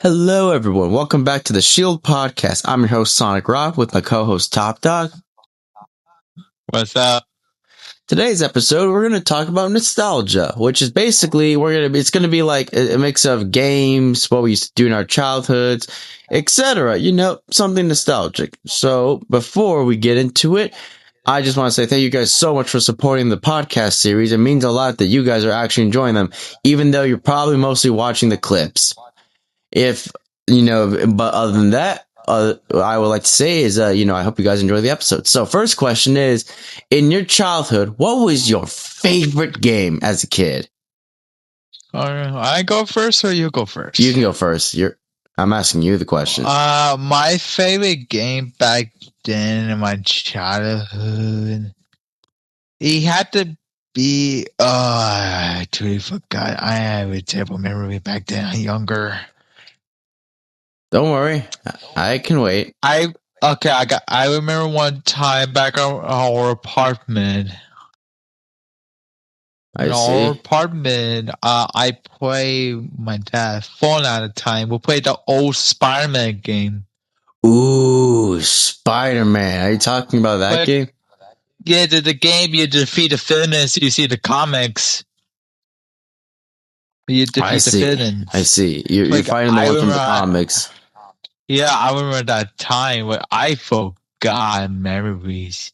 Hello, everyone. Welcome back to the Shield Podcast. I'm your host, Sonic Rock, with my co-host, Topdawg. What's up? Today's episode, we're going to talk about nostalgia, which is basically, it's going to be like a mix of games, what we used to do in our childhoods, etc. Something nostalgic. So before we get into it, I just want to say thank you guys so much for supporting the podcast series. It means a lot that you guys are actually enjoying them, even though you're probably mostly watching the clips. But other than that, I would like to say is, I hope you guys enjoy the episode. So first question is, in your childhood, what was your favorite game as a kid? I go first or you go first? You can go first. I'm asking you the question. My favorite game back then in my childhood, it had to be, I totally forgot. I have a terrible memory back then. I'm younger. Don't worry, I can wait. I remember one time back at our apartment. Our apartment, I play my dad's phone at the time. We played the old Spider-Man game. Ooh, Spider-Man. Are you talking about that game? Yeah, the game you defeat the villains. You see the comics. You defeat the villains. I see. You're fighting the one from the comics. Yeah, I remember that time where I forgot memories.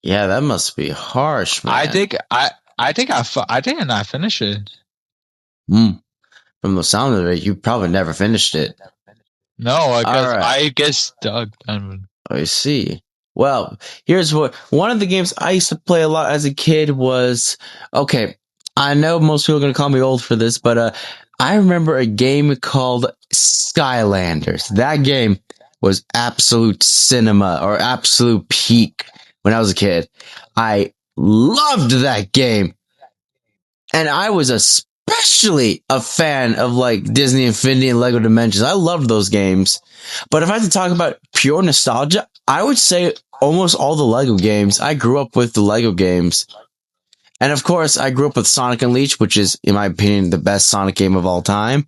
Yeah, that must be harsh, man. I think I finished it. From the sound of it, you probably never finished it. No, I guess Doug. I see. Well, here's one of the games I used to play a lot as a kid was, okay, I know most people are going to call me old for this, but I remember a game called Skylanders. That game was absolute cinema or absolute peak when I was a kid. I loved that game. And I was especially a fan of like Disney Infinity and Lego Dimensions. I loved those games. But if I had to talk about pure nostalgia, I would say almost all the Lego games. I grew up with the Lego games. And of course, I grew up with Sonic Unleashed, which is, in my opinion, the best Sonic game of all time.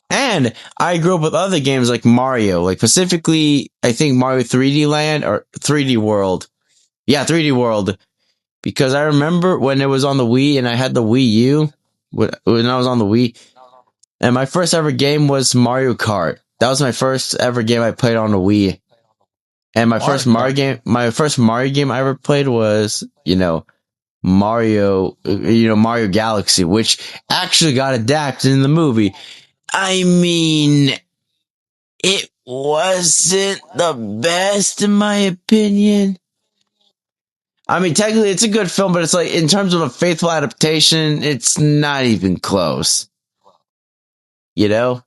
And I grew up with other games like Mario, like specifically, I think Mario 3D Land or 3D World. Yeah, 3D World. Because I remember when it was on the Wii and I had the Wii U when I was on the Wii. And my first ever game was Mario Kart. That was my first ever game I played on the Wii. And my first Mario game I ever played was, Mario Galaxy, which actually got adapted in the movie. I mean, it wasn't the best in my opinion. I mean, technically it's a good film, but it's like, in terms of a faithful adaptation, it's not even close. You know?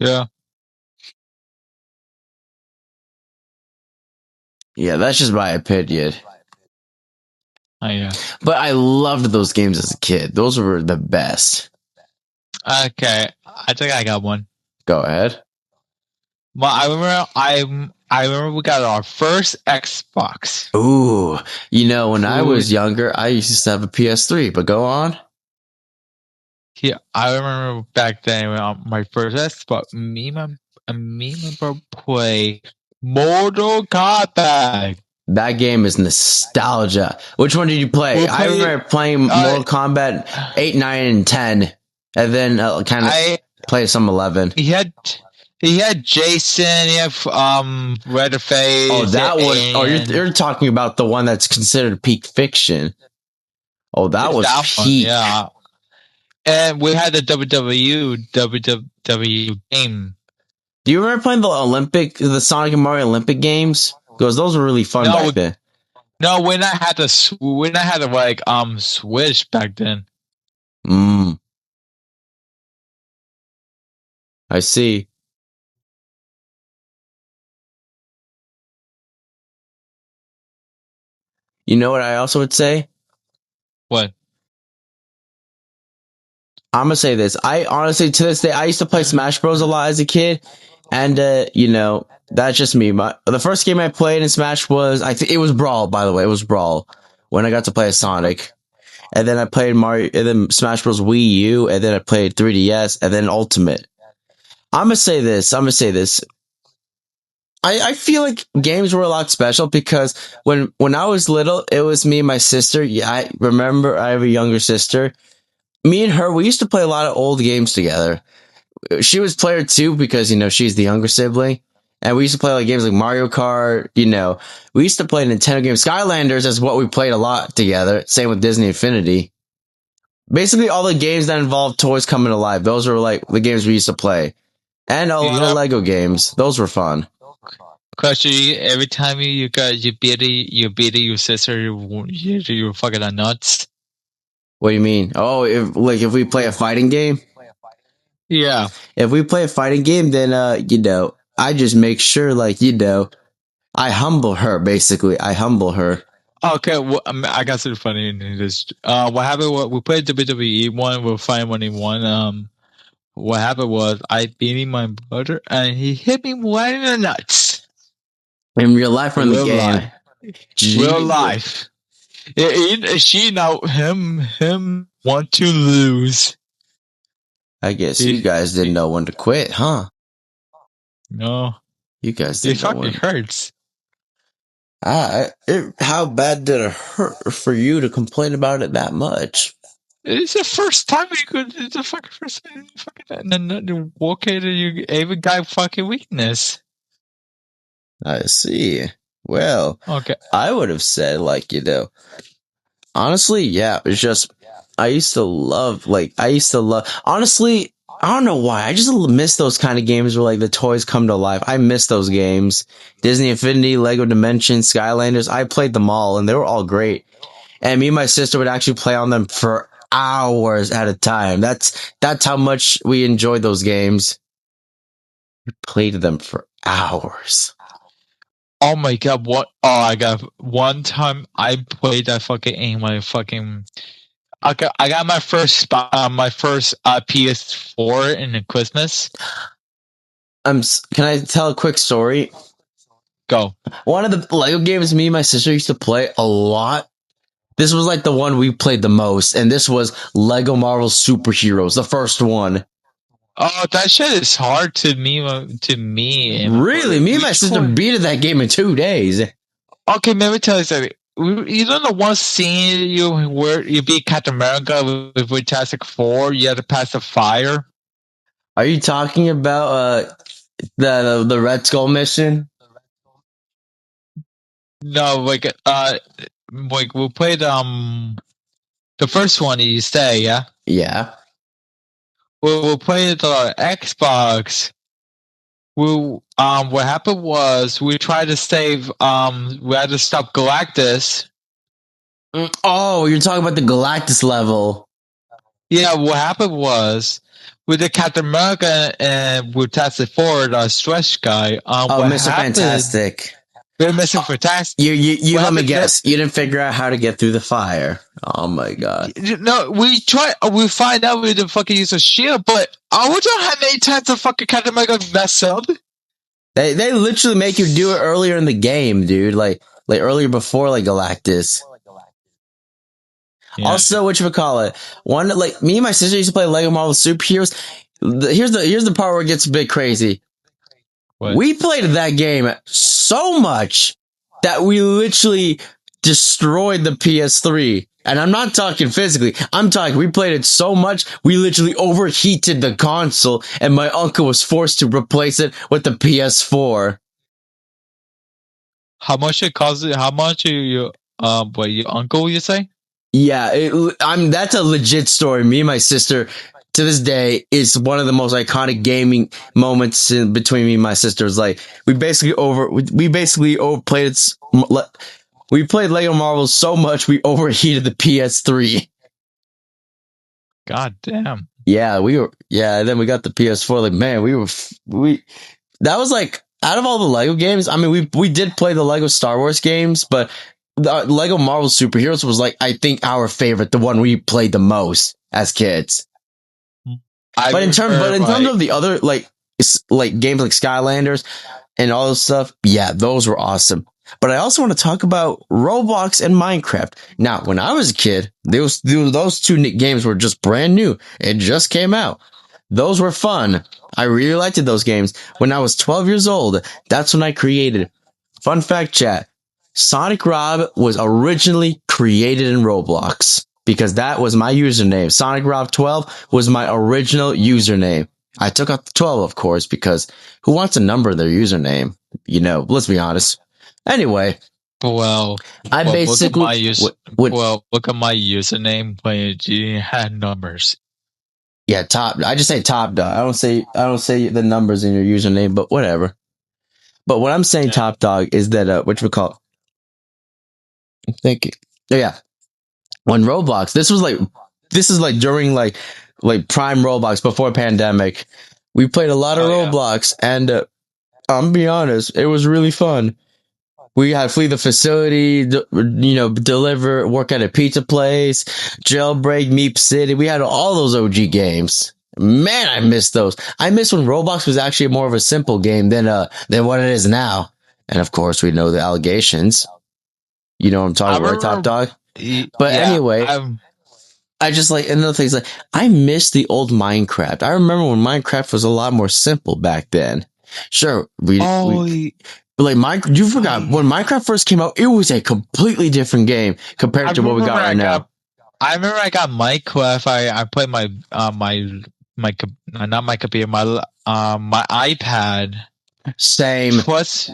Yeah. Yeah, that's just my opinion. Oh, yeah. But I loved those games as a kid. Those were the best. Okay, I think I got one. Go ahead. Well, I remember we got our first Xbox. Ooh, when I was younger, I used to have a PS3, but go on. Yeah, I remember back then when my first Xbox, me and my bro play Mortal Kombat. That game is nostalgia. Which one did you play? I remember playing Mortal Kombat 8, 9, and 10, and then kind of play some 11. He had Jason. He had Leatherface. Oh, that one. Oh, you're talking about the one that's considered peak fiction. Oh, that was peak. Yeah. And we had the WWE game. Do you remember playing the Sonic and Mario Olympic games? Because those were really fun back then. No, when I had to Switch back then. I see. You know what I also would say? What? I'm gonna say this. I honestly, to this day, I used to play Smash Bros. A lot as a kid, and that's just me. The first game I played in Smash was, I think it was Brawl. By the way, it was Brawl when I got to play as Sonic, and then I played Mario, and then Smash Bros. Wii U, and then I played 3DS, and then Ultimate. I'm gonna say this. I'm gonna say this. I feel like games were a lot special because when I was little, it was me and my sister. Yeah, I remember I have a younger sister. Me and her, we used to play a lot of old games together. She was player two because she's the younger sibling, and we used to play like games like Mario Kart. We used to play Nintendo games. Skylanders is what we played a lot together. Same with Disney Infinity. Basically, all the games that involved toys coming alive. Those were like the games we used to play, and a lot of Yeah. Lego games. Those were fun. Cause every time you beat your sister, you fucking are nuts. What do you mean? Oh, if we play a fighting game, Yeah. if we play a fighting game, then I just make sure I humble her. Basically, I humble her. Okay, well, I got something funny in this. What happened? We played WWE one. We're fighting 1v1. What happened was I beat my brother, and he hit me right in the nuts. In real life or in the Real game? life. Real Jesus. life. She now him want to lose. I guess you guys didn't know when to quit, huh? No, You guys it didn't know fucking when. hurts. How bad did it hurt for you to complain about it that much? It's the first time you could. It's the fucking first time. Fucking and then okay to you. Every guy fucking weakness. I see. Well, Okay. I would have said honestly, yeah, it's just I used to love honestly, I don't know why. I just miss those kind of games where like the toys come to life. I miss those games. Disney Infinity, Lego Dimensions, Skylanders. I played them all and they were all great. And me and my sister would actually play on them for hours at a time. That's how much we enjoyed those games. We played them for hours. Oh my god! What? Oh, I got one time I played that fucking game. My fucking. I got my first PS4 in the Christmas. Can I tell a quick story? Go. One of the Lego games me and my sister used to play a lot. This was like the one we played the most, and this was Lego Marvel Superheroes, the first one. Oh, that shit is hard to me. Really? Me and my sister beat that game in 2 days. Okay, let me tell you something. You know the one scene where you beat Captain America with Fantastic Four? You had to pass the fire. Are you talking about the Red Skull mission? No, like we played the first one. You say, yeah. Yeah. We played the Xbox. What happened was we tried to save we had to stop Galactus. Oh, you're talking about the Galactus level. Yeah, what happened was with the Captain America and with Fantastic Four, the stretch guy. Mr. Fantastic. We're missing Fantastic. You let me guess. You didn't figure out how to get through the fire. Oh my god. No, we try. We find out we didn't fucking use a shield, but I wonder how many times the fucking Captain America messed up. They literally make you do it earlier in the game, dude. Like earlier before like Galactus. Yeah. Also, whatchamacallit, one like me and my sister used to play Lego Marvel Superheroes. Here's the part where it gets a bit crazy. What? We played that game so much that we literally destroyed the PS3. And I'm not talking physically. I'm talking, we played it so much, we literally overheated the console, and my uncle was forced to replace it with the PS4. How much it cost? How much your uncle, you say? Yeah, that's a legit story. Me and my sister, to this day, is one of the most iconic gaming moments between me and my sister. It's like we basically overplayed it. We played Lego Marvel so much we overheated the PS3. God damn. Yeah, and then we got the PS4. Like, man, that was like out of all the Lego games. I mean, we did play the Lego Star Wars games, but the Lego Marvel Superheroes was like, I think, our favorite, the one we played the most as kids. But in terms of the other like games like Skylanders and all this stuff, yeah, those were awesome. But I also want to talk about Roblox and Minecraft. Now, when I was a kid, those two games were just brand new. It just came out. Those were fun. I really liked those games. When I was 12 years old, that's when I created. Fun fact, chat. Sonic Rob was originally created in Roblox because that was my username. Sonic Rob 12 was my original username. I took out the 12, of course, because who wants a number in their username? You know, let's be honest. Anyway, Well, I well, look at basically my use. would Well, look at my username when you had numbers. yeah, top. I just say Top Dog. I don't say the numbers in your username, but whatever. But what I'm saying, Yeah. Top Dog, is that which we call. Thank you. Oh, yeah, on Roblox, this is like during like prime Roblox before pandemic. We played a lot of Oh yeah. Roblox, and I'm gonna be honest, it was really fun. We had flee the facility, deliver, work at a pizza place, jailbreak, Meep City. We had all those OG games. Man, I miss those. I miss when Roblox was actually more of a simple game than what it is now. And of course, we know the allegations. You know what I'm talking about, right, Top Dog? But Yeah. anyway, I just like another thing is like I miss the old Minecraft. I remember when Minecraft was a lot more simple back then. Sure, but like you forgot when Minecraft first came out, it was a completely different game compared to what we got right now. I remember I got Minecraft. I played not my computer, my iPad. Same. Plus,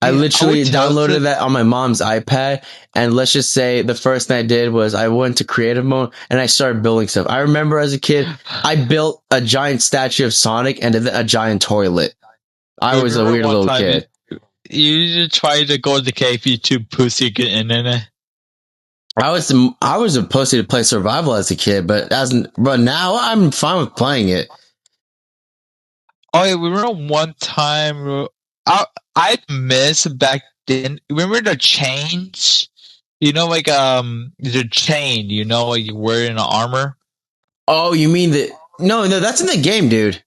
I literally downloaded that on my mom's iPad, and let's just say the first thing I did was I went to creative mode and I started building stuff. I remember as a kid, I built a giant statue of Sonic and a giant toilet. I was a weird little kid. You tried to go to the cave, you too pussy get internet. I was a pussy to play survival as a kid, but now I'm fine with playing it. Oh yeah, we remember one time. I miss back then. Remember the chains? You know, like the chain. You know, like you wear in armor. Oh, you mean the no? That's in the game, dude.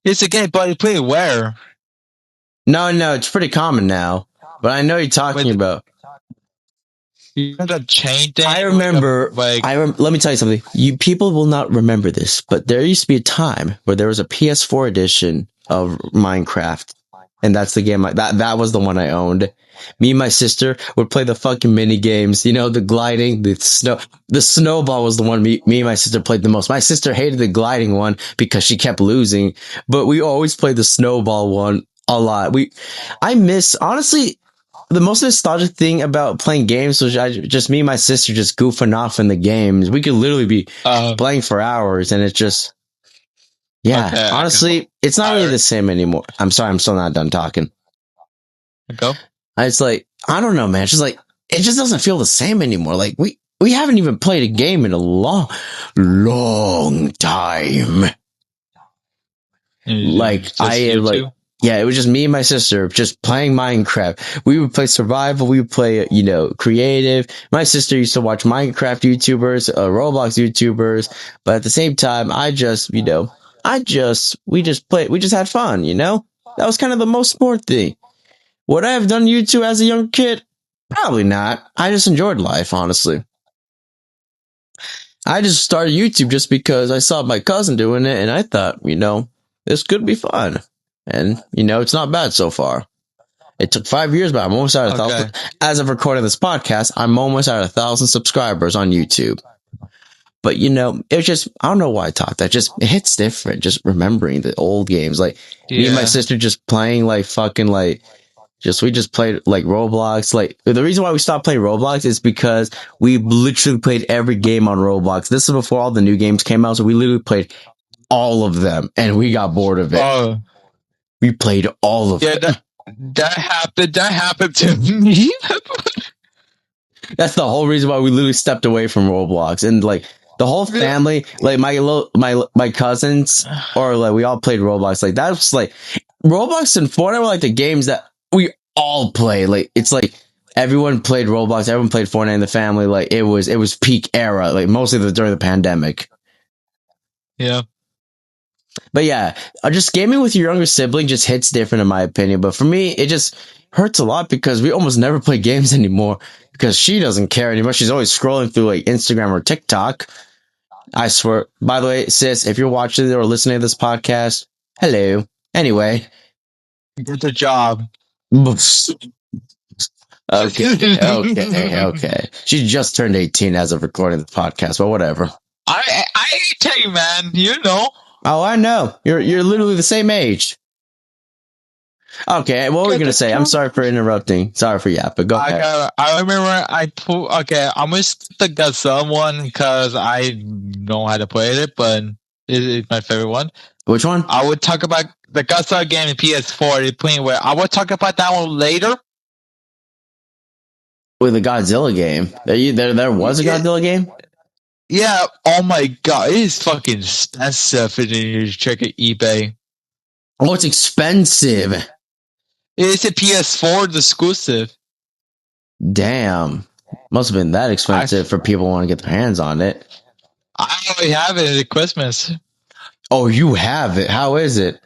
It's a game, but you play where? No, it's pretty common now. But I know you're talking about. You know that chain thing? I remember. Let me tell you something. You people will not remember this, but there used to be a time where there was a PS4 edition of Minecraft, and that's the game. That was the one I owned. Me and my sister would play the fucking mini games. You know, the gliding, the snow. The snowball was the one me and my sister played the most. My sister hated the gliding one because she kept losing, but we always played the snowball one a lot. I miss honestly. The most nostalgic thing about playing games was just me and my sister just goofing off in the games. We could literally be playing for hours, and it's just, yeah. Okay, honestly, it's not really the same anymore. I'm sorry, I'm still not done talking. Go. It's like I don't know, man. It's just like it just doesn't feel the same anymore. Like we haven't even played a game in a long time. Yeah, it was just me and my sister just playing Minecraft. We would play survival. We would play, creative. My sister used to watch Minecraft YouTubers, Roblox YouTubers. But at the same time, we just had fun, That was kind of the most important thing. Would I have done YouTube as a young kid? Probably not. I just enjoyed life, honestly. I just started YouTube just because I saw my cousin doing it and I thought, this could be fun. And, it's not bad so far. It took 5 years, but I'm almost at 1,000. As of recording this podcast, I'm almost at 1,000 subscribers on YouTube. But, it's just, I don't know why I talk that. It hits different. Just remembering the old games. Like, me and my sister just playing, we just played, Roblox. The reason why we stopped playing Roblox is because we literally played every game on Roblox. This is before all the new games came out, so we literally played all of them, and we got bored of it. Oh. We played all of them. That happened to me. That's the whole reason why we literally stepped away from Roblox. And the whole family, my cousins, or we all played Roblox. That was Roblox and Fortnite were the games that we all play. It's everyone played Roblox, everyone played Fortnite in the family. It was peak era, mostly during the pandemic. Yeah. But yeah, just gaming with your younger sibling just hits different in my opinion. But for me, it just hurts a lot because we almost never play games anymore because she doesn't care anymore. She's always scrolling through Instagram or TikTok. I swear. By the way, sis, if you're watching or listening to this podcast, hello. Anyway, Get the job. okay. She just turned 18 as of recording the podcast, but whatever. I tell you, man. You know. Oh, I know. You're literally the same age. Okay, what were we Get gonna the say? I'm job. sorry for interrupting. Sorry for yapping. Go ahead. I remember I put okay. I'm gonna skip the Gazelle one because I know how to play it, but it's my favorite one. Which one? I would talk about the Gazelle game in PS4. It's playing where I will talk about that one later. With the Godzilla game. There was a Godzilla game? Yeah. Oh my god, it is fucking expensive. If you check at eBay. Oh, it's expensive. It's a PS4 exclusive. Damn. Must have been that expensive for people who want to get their hands on it. I already have it at Christmas. Oh, you have it. How is it?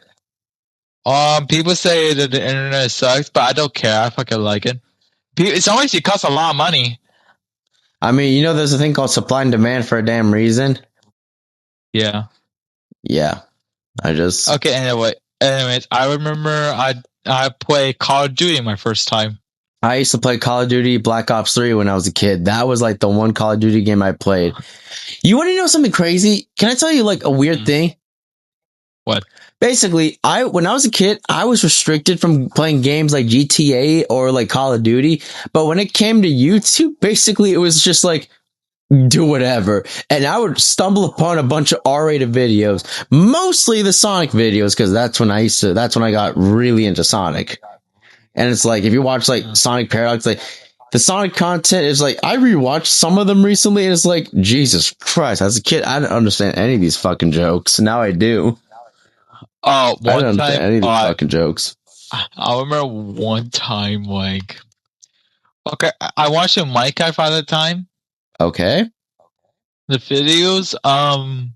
People say that the internet sucks, but I don't care. I fucking like it. It's always it costs a lot of money. I mean, you know, there's a thing called supply and demand for a damn reason. Yeah. Yeah. Okay. Anyways, I remember I played Call of Duty my first time. I used to play Call of Duty Black Ops 3 when I was a kid. That was like the one Call of Duty game I played. You want to know something crazy? Can I tell you like a weird thing? What? Basically, when I was a kid, I was restricted from playing games like GTA or like Call of Duty. But when it came to YouTube, basically it was just like do whatever. And I would stumble upon a bunch of R-rated videos, mostly the Sonic videos, because that's when I got really into Sonic. And it's like, if you watch like Sonic Paradox, like the Sonic content is like, I rewatched some of them recently and it's like, Jesus Christ, as a kid, I didn't understand any of these fucking jokes. Now I do. I didn't understand any of these fucking jokes. I remember one time, like, okay, I watched a Minecraft at the time. Okay. The videos, I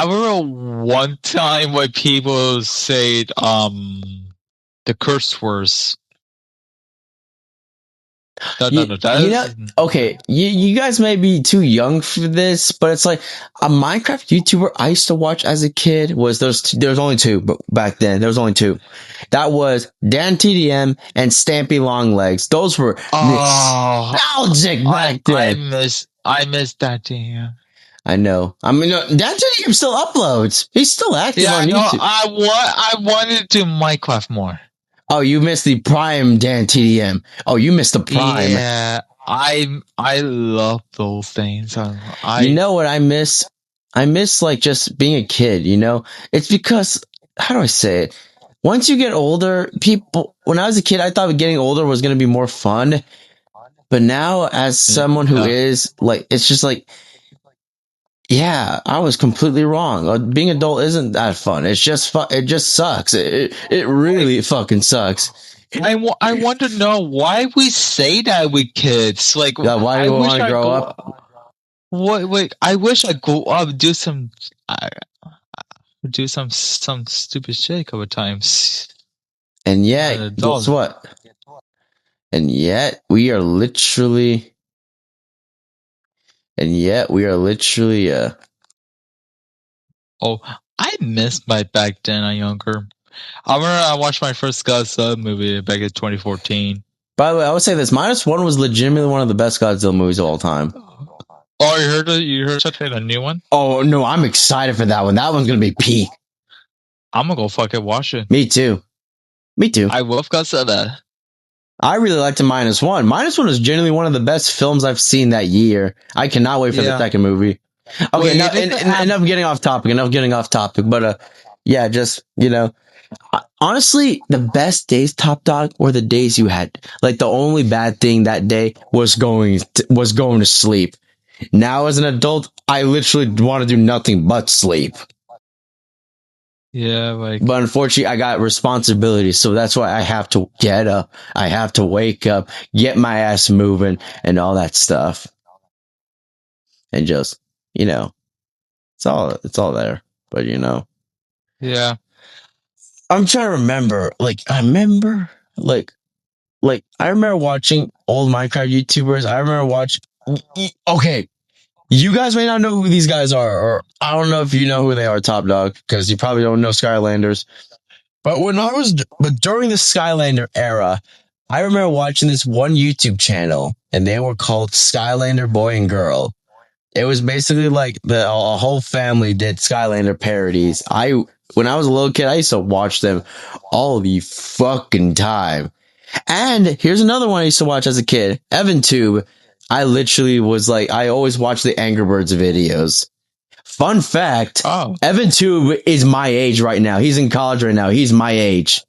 remember one time when people said, the curse words. Okay, you guys may be too young for this, but it's like a Minecraft YouTuber I used to watch as a kid was there's only two, but back then there was only two. That was Dan TDM and Stampy Longlegs. Those were nostalgic back then. I miss that TDM. I know. I mean, Dan TDM still uploads. He's still active on YouTube. I wanted to Minecraft more. Oh, you missed the prime Dan TDM. Oh, you missed the prime. Yeah, I love those things. You know what I miss? I miss like just being a kid, you know? It's because, how do I say it? Once you get older, when I was a kid, I thought getting older was going to be more fun. But now as someone who is like, it's just like, yeah, I was completely wrong. Being adult isn't that fun. It's just fun. It just sucks. It really fucking sucks. I want to know why we say that with kids. Like, why do we want to grow up? Wait, I wish I go up do some stupid shit a couple times. And yet, guess what? And yet we are literally. Oh, I missed my back then. I'm younger. I remember I watched my first Godzilla movie back in 2014. By the way, I would say this -1 was legitimately one of the best Godzilla movies of all time. Oh, you heard something, a new one? Oh no, I'm excited for that one. That one's gonna be peak. I'm gonna go fucking watch it. Me too. I love Godzilla. I really liked -1. -1 is genuinely one of the best films I've seen that year. I cannot wait for the second movie. Okay, enough getting off topic. But yeah, just honestly, the best days, Topdawg, were the days you had. Like the only bad thing that day was going to sleep. Now as an adult, I literally want to do nothing but sleep. Yeah, but unfortunately, I got responsibilities, so that's why I have to get up. I have to wake up, get my ass moving, and all that stuff. And just, it's all there. But yeah. I'm trying to remember. I remember watching old Minecraft YouTubers. I remember watching. Okay, You guys may not know who these guys are, or I don't know if you know who they are, Topdawg, because you probably don't know Skylanders. But during the Skylander era, I remember watching this one YouTube channel, and they were called Skylander Boy and Girl. It was basically like a whole family did Skylander parodies. When I was a little kid, I used to watch them all the fucking time. And here's another one I used to watch as a kid, EvanTube. I literally was like, I always watched the Angry Birds videos. Fun fact, Oh, EvanTube is my age right now. He's in college right now. He's my age.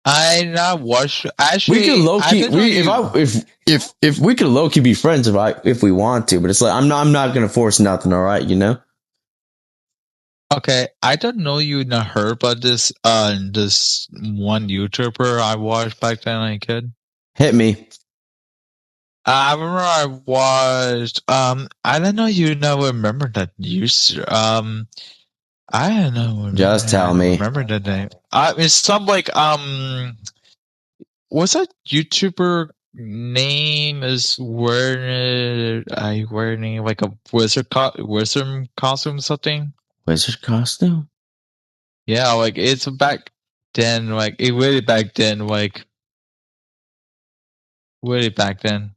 I not watch. We could Actually, low I key didn't know we you. if we could low key be friends if we want to, but it's like I'm not gonna force nothing, all right, you know? Okay, I don't know you not heard about this one YouTuber I watched back then as a kid. Hit me. I remember I watched I don't know you know remember that user I don't know Just I tell don't me. remember the name. It's some like what's that YouTuber name is wearing like a wizard costume something? Wizard costume? Yeah, like it's back then, like it really back then, like really back then.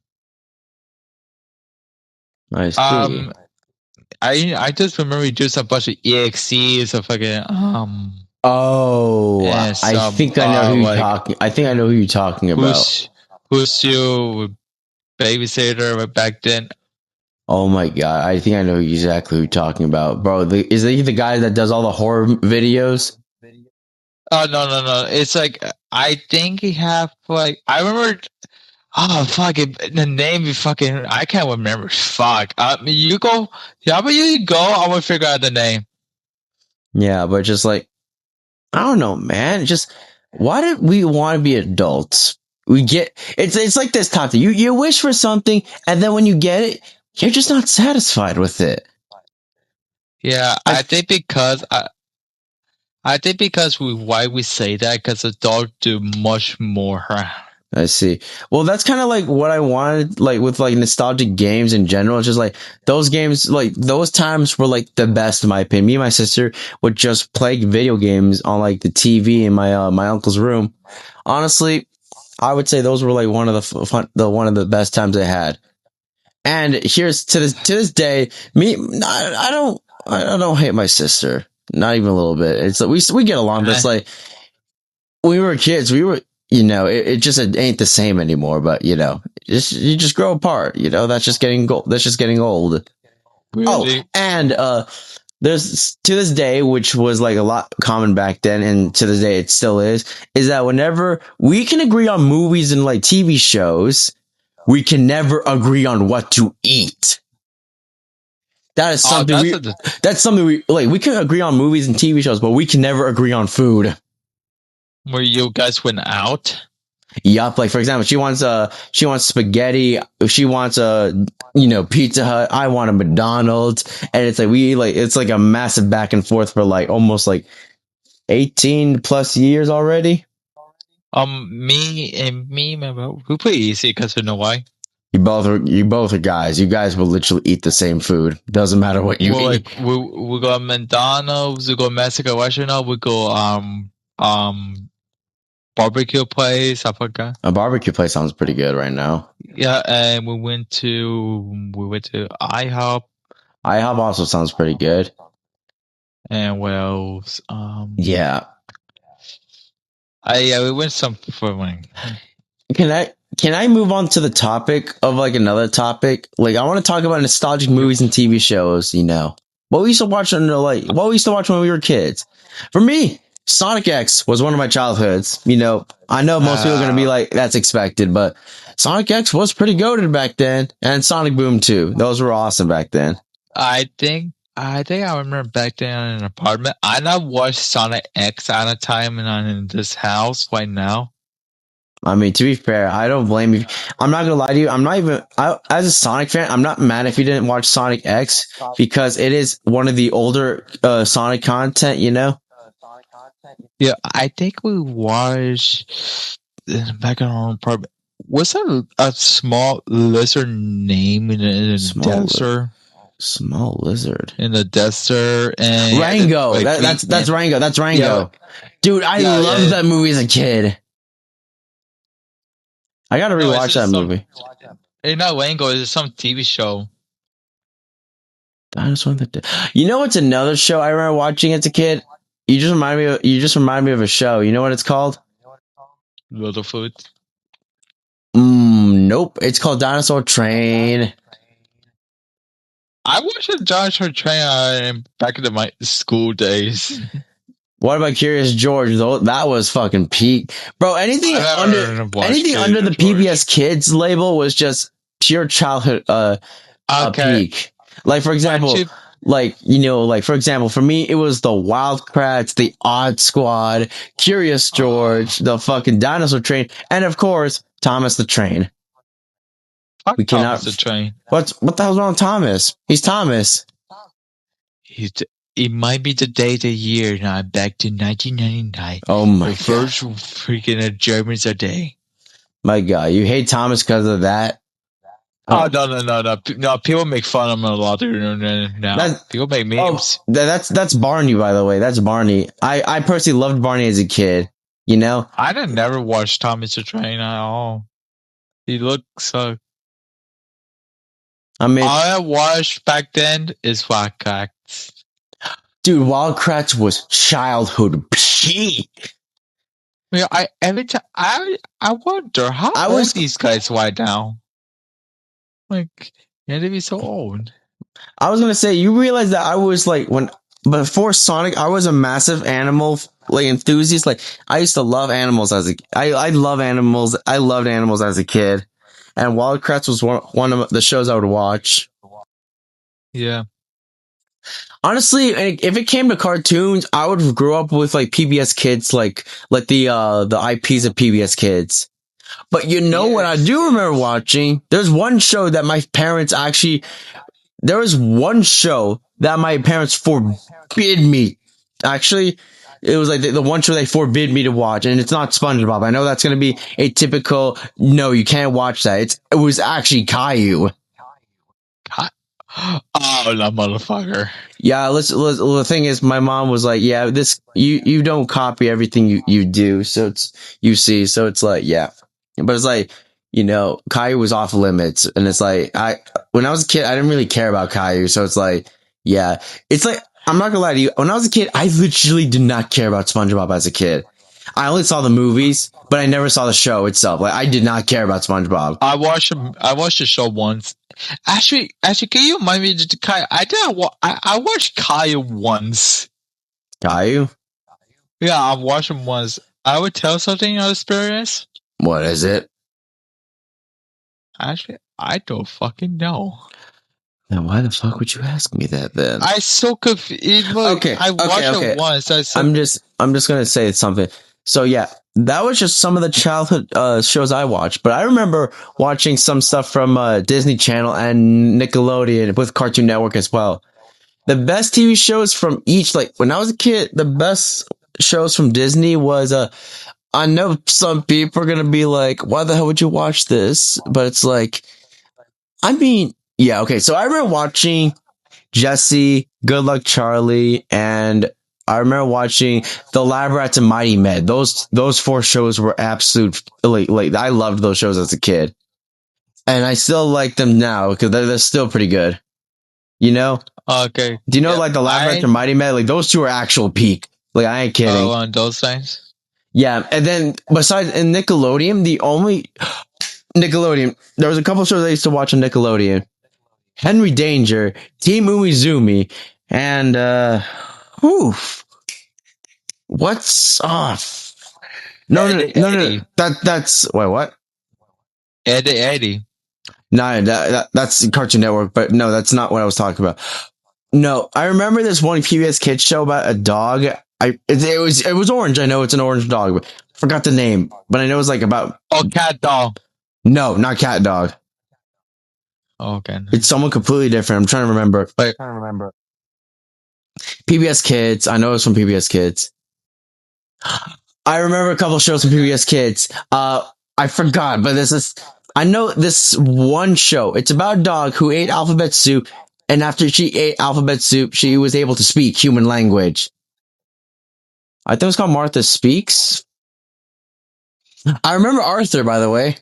I see. Um, I just remember just a bunch of EXEs of fucking Oh, and I some think I know who you're like talking. I think I know who you're talking about. who's your babysitter back then. Oh my god, I think I know exactly who you're talking about, bro. Is he the guy that does all the horror videos? Oh no! It's like I think he have like I remember. Oh fuck it! The name is fucking. I can't remember. Fuck. You go. Yeah, but you go. I will figure out the name. Yeah, but just like I don't know, man. Just why did we want to be adults? We get it's like this topic. You wish for something, and then when you get it, you're just not satisfied with it. Yeah, I I think because why we say that because adults do much more. I see. Well, that's kind of like what I wanted, like with like nostalgic games in general. It's just like those games, like those times were like the best in my opinion. Me and my sister would just play video games on like the TV in my uncle's room. Honestly, I would say those were like one of one of the best times I had. And here's to this day, I don't hate my sister, not even a little bit. It's like we get along, but it's like when we were kids, it just ain't the same anymore. But you just grow apart. That's just getting old. That's just getting old. Oh, Really? and there's to this day, which was like a lot common back then, and to this day it still is that whenever we can agree on movies and like TV shows, we can never agree on what to eat. That is Oh, something that's something we like. We can agree on movies and TV shows, but we can never agree on food. where you guys went out. Yup. Like for example, she wants spaghetti. She wants Pizza Hut. I want a McDonald's, and it's like it's like a massive back and forth for like almost like 18 plus years already. Me, we play easy because you know why? You both are guys. You guys will literally eat the same food. Doesn't matter what you Well, eat. like we go McDonald's, we go Mexico restaurant, we go barbecue place. I forgot. A barbecue place sounds pretty good right now. Yeah, and we went to IHOP IHOP also sounds pretty good. and what else? Yeah. Yeah, we went some for one. Can I move on to the topic of like another topic? Like I want to talk about nostalgic movies and TV shows, What we used to watch what we used to watch when we were kids. For me, Sonic X was one of my childhoods. I know most people are gonna be like, that's expected, but Sonic X was pretty goated back then. And Sonic Boom too. Those were awesome back then. I think I remember back then in an apartment. I not watched Sonic X at a time, and I'm in this house right now. I mean, to be fair, I don't blame you. I'm not gonna lie to you. As a Sonic fan, I'm not mad if you didn't watch Sonic X because it is one of the older Sonic content. Yeah, I think we watched back in our apartment. Was a small lizard name in the Small, desert? small lizard. In the desert, and Rango. like That's Rango. That's yeah, Rango. Dude, I loved that movie as a kid. I gotta No, it's rewatch that just some. movie. It's not Wango. It's some TV show. Dinosaur that. You know what's another show I remember watching as a kid? You just remind me of a show. You know what it's called? Littlefoot. Nope. It's called Dinosaur Train. I watched a Dinosaur Train back in my school days. What about Curious George? That was fucking peak, bro. Anything under the PBS Kids label was just pure childhood peak. Like for example, for example, for me it was the Wildcrats, the Odd Squad, Curious George, the fucking Dinosaur Train, and of course Thomas the Train. Fuck we cannot. Thomas the Train. What the hell's wrong with Thomas? He's Thomas. It might be the day of the year now. Back to 1999. Oh my god! First freaking Germans a day. My god, you hate Thomas because of that? Oh no! People make fun of him a lot now. People make memes. Oh, that's Barney, by the way. That's Barney. I personally loved Barney as a kid. You know, I never watched Thomas the Train at all. He looks so. I mean, all I watched back then is Wildcrats. Dude, Wildcrats was childhood peak. Yeah, every time I wonder how old these guys right now. Like, yeah, they be so old. I was gonna say, you realize that I was like before Sonic, I was a massive animal enthusiast. Like, I used to love animals I love animals. I loved animals as a kid, and Wildcrats was one of the shows I would watch. Yeah. Honestly, if it came to cartoons, I would grow up with like PBS Kids, like the IPs of PBS Kids. But you know what I do remember watching? There's one show that my parents there was one show that my parents forbid me. Actually, it was like the one show they forbid me to watch, and it's not SpongeBob. I know that's going to be a typical, no, you can't watch that. It was actually Caillou. Oh, that motherfucker. Yeah, the thing is, my mom was like, yeah, you don't copy everything you do, so it's like, yeah. But it's like, Caillou was off limits, and it's like, when I was a kid, I didn't really care about Caillou, so it's like, yeah. It's like, I'm not gonna lie to you, when I was a kid, I literally did not care about SpongeBob as a kid. I only saw the movies, but I never saw the show itself. Like, I did not care about SpongeBob. I watched the show once. Actually, can you remind me to Caillou? I watched Caillou once. Caillou? Yeah, I watched him once. I would tell something on experience. What is it? Actually, I don't fucking know. Then why the fuck would you ask me that then? I so confused. Okay, I watched it once. I'm just gonna say something. So yeah, that was just some of the childhood shows I watched. But I remember watching some stuff from Disney Channel and Nickelodeon with Cartoon Network as well. The best TV shows from each, like when I was a kid, the best shows from Disney was I know some people are gonna be like, why the hell would you watch this? But it's like, I mean, yeah, okay. So I remember watching Jesse, Good Luck Charlie, and I remember watching The Lab Rats and Mighty Med. Those four shows were absolute. Like I loved those shows as a kid, and I still like them now because they're still pretty good. You know? Okay. Do you know like The Lab Rats and Mighty Med? Like those two are actual peak. Like I ain't kidding. Oh, on those things. Yeah, and then besides in Nickelodeon, there was a couple shows I used to watch on Nickelodeon. Henry Danger, Team Umizoomi, and what's off? No. That's wait, what? Eddie. No, that's Cartoon Network, but no, that's not what I was talking about. No, I remember this one PBS Kids show about a dog. It was orange. I know it's an orange dog, but I forgot the name. But I know it's like about Cat Dog. No, not Cat Dog. Okay. It's someone completely different. I'm trying to remember. PBS Kids. I know it's from PBS Kids. I remember a couple shows from PBS Kids. I forgot, but I know this one show. It's about a dog who ate alphabet soup, and after she ate alphabet soup, she was able to speak human language. I think it was called Martha Speaks. I remember Arthur, by the way.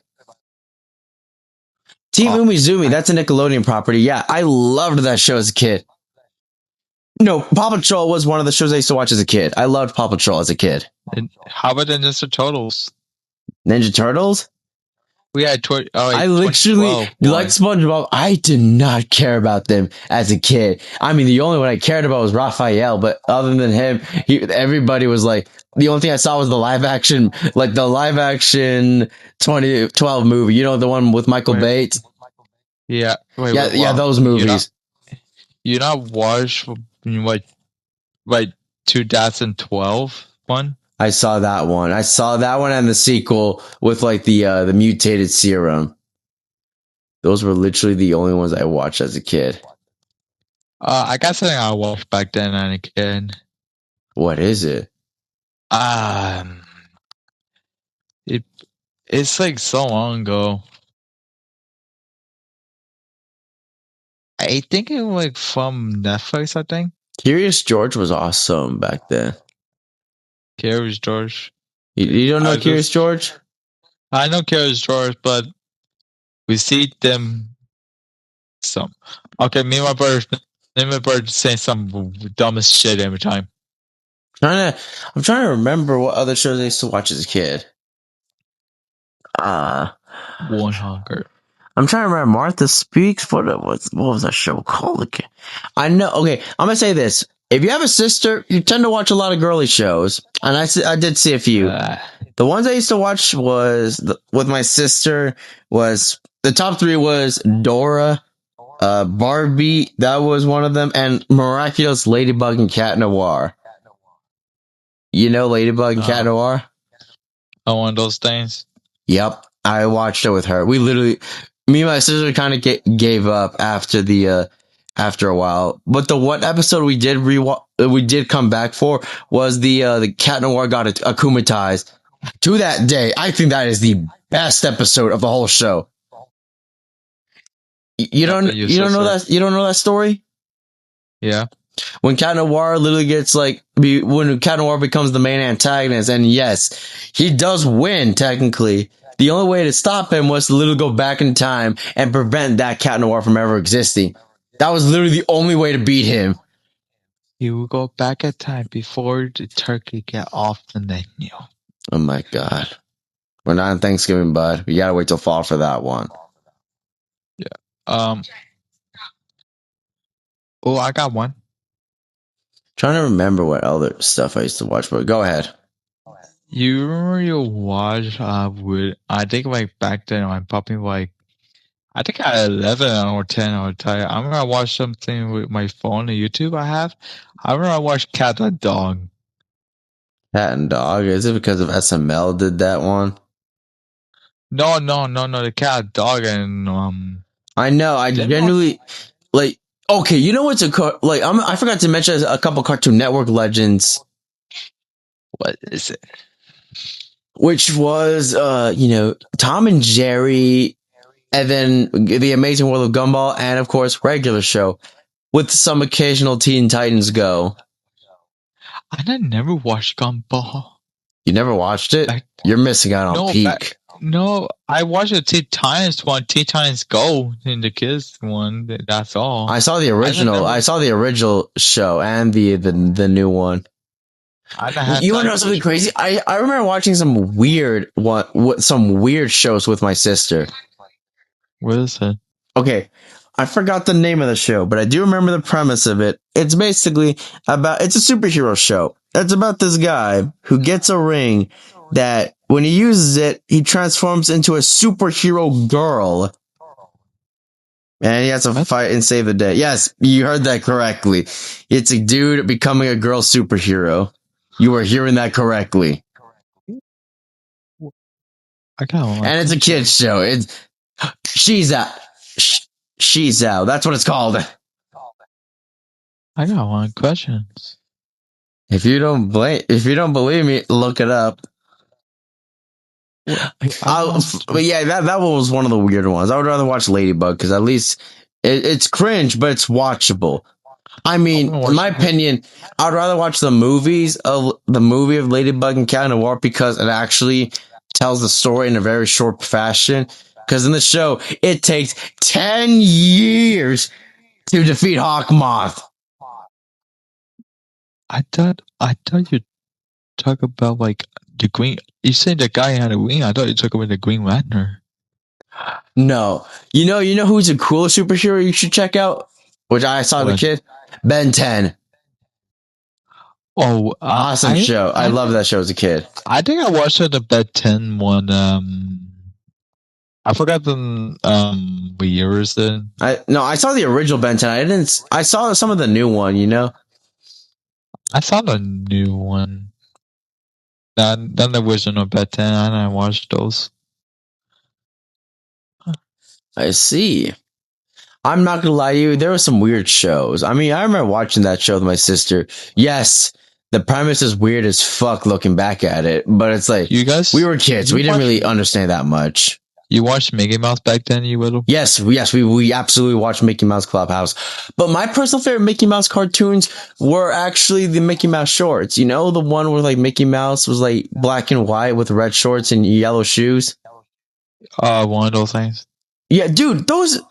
Team Oh, Umizoomi, that's a Nickelodeon property. Yeah, I loved that show as a kid. No, Paw Patrol was one of the shows I used to watch as a kid. I loved Paw Patrol as a kid. and how about the Ninja Turtles? Ninja Turtles? We had I literally, 2012 like one. SpongeBob, I did not care about them as a kid. I mean, the only one I cared about was Raphael, but other than him, everybody was like, the only thing I saw was the live action 2012 movie. You know, the one with Michael Wait, Bates? yeah, Yeah, those You not movies. you not watch like 2012 one? I saw that one. I saw that one and the sequel with like the mutated serum. Those were literally the only ones I watched as a kid. I got something I watched back then and again. What is it? It it's like so long ago. I think it was like from Netflix. I think Curious George was awesome back then. Curious George. You don't know Curious George? I know Curious George, but we see them some. Okay, me and my brother saying some dumbest shit every time. I'm trying to remember what other shows I used to watch as a kid. One hunger. I'm trying to remember. Martha Speaks. What was that show called again? I know. Okay, I'm gonna say this. If you have a sister, you tend to watch a lot of girly shows, and I did see a few. The ones I used to watch with my sister was the top three was Dora, Barbie. That was one of them, and Miraculous Ladybug and Cat Noir. You know Ladybug and Cat Noir? One of those things. Yep, I watched it with her. Me and my sister kind of gave up after a while. But the one episode we did come back for was the Cat Noir got akumatized. To that day, I think that is the best episode of the whole show. You don't know that story? Yeah. When Cat Noir literally gets when Cat Noir becomes the main antagonist, and yes, he does win technically. The only way to stop him was to literally go back in time and prevent that Cat Noir from ever existing. That was literally the only way to beat him. He will go back at time before the turkey get off the menu. Oh my god. We're not on Thanksgiving, bud. We gotta wait till fall for that one. Yeah. Oh, I got one. Trying to remember what other stuff I used to watch, but go ahead. You remember you watch with I think like back then I'm probably like I think I had 11 or 10 or 10. I'm gonna watch something with my phone on YouTube I have. I remember I watched Cat and Dog. Cat and Dog? Is it because of SML did that one? No, the Cat and Dog and I know. I genuinely like. Okay, you know what's I forgot to mention a couple Cartoon Network legends. What is it? Which was Tom and Jerry, and then The Amazing World of Gumball, and of course regular show with some occasional Teen Titans Go. I never watched Gumball. You never watched it? You're missing out on peak. No, I watched the Teen Titans one, Teen Titans Go, in the kids one. That's all. I saw the original. I saw the original show and the new one. You want to know something crazy? I remember watching some weird shows with my sister. What is it? Okay, I forgot the name of the show, but I do remember the premise of it. It's basically it's a superhero show. It's about this guy who gets a ring that when he uses it, he transforms into a superhero girl. And he has to fight and save the day. Yes, you heard that correctly. It's a dude becoming a girl superhero. You were hearing that correctly. I got one. And it's a kid's show. She's out. She's out. That's what it's called. I got one. Questions. If you don't believe me, look it up. I watched. But yeah, that one was one of the weird ones. I would rather watch Ladybug because at least it's cringe, but it's watchable. I I'm mean, gonna in watch. my opinion, I'd rather watch the movie of Ladybug and Cat in the War because it actually tells the story in a very short fashion. Because in the show, it takes 10 years to defeat Hawkmoth. I thought you talk about like the green. You said the guy had a wing. I thought you talk about the Green Lantern. No, you know who's a cool superhero you should check out, which I saw as a What? kid. Ben 10. Oh, Awesome show. I love think that show as a kid. I think I watched the Bed 10 one. I forgot the what year is it? I saw the original Ben 10. I saw some of the new one, you know. I saw the new one. Then the original Bed 10, and I watched those. I see. I'm not gonna lie to you, there were some weird shows. I mean, I remember watching that show with my sister. Yes, the premise is weird as fuck looking back at it, but it's like You guys, we were kids. you We didn't watched- really understand that much. You watched Mickey Mouse back then, you little? Yes, we absolutely watched Mickey Mouse Clubhouse. But my personal favorite Mickey Mouse cartoons were actually the Mickey Mouse shorts. You know, the one where like Mickey Mouse was like black and white with red shorts and yellow shoes. One of those things. Yeah, dude, those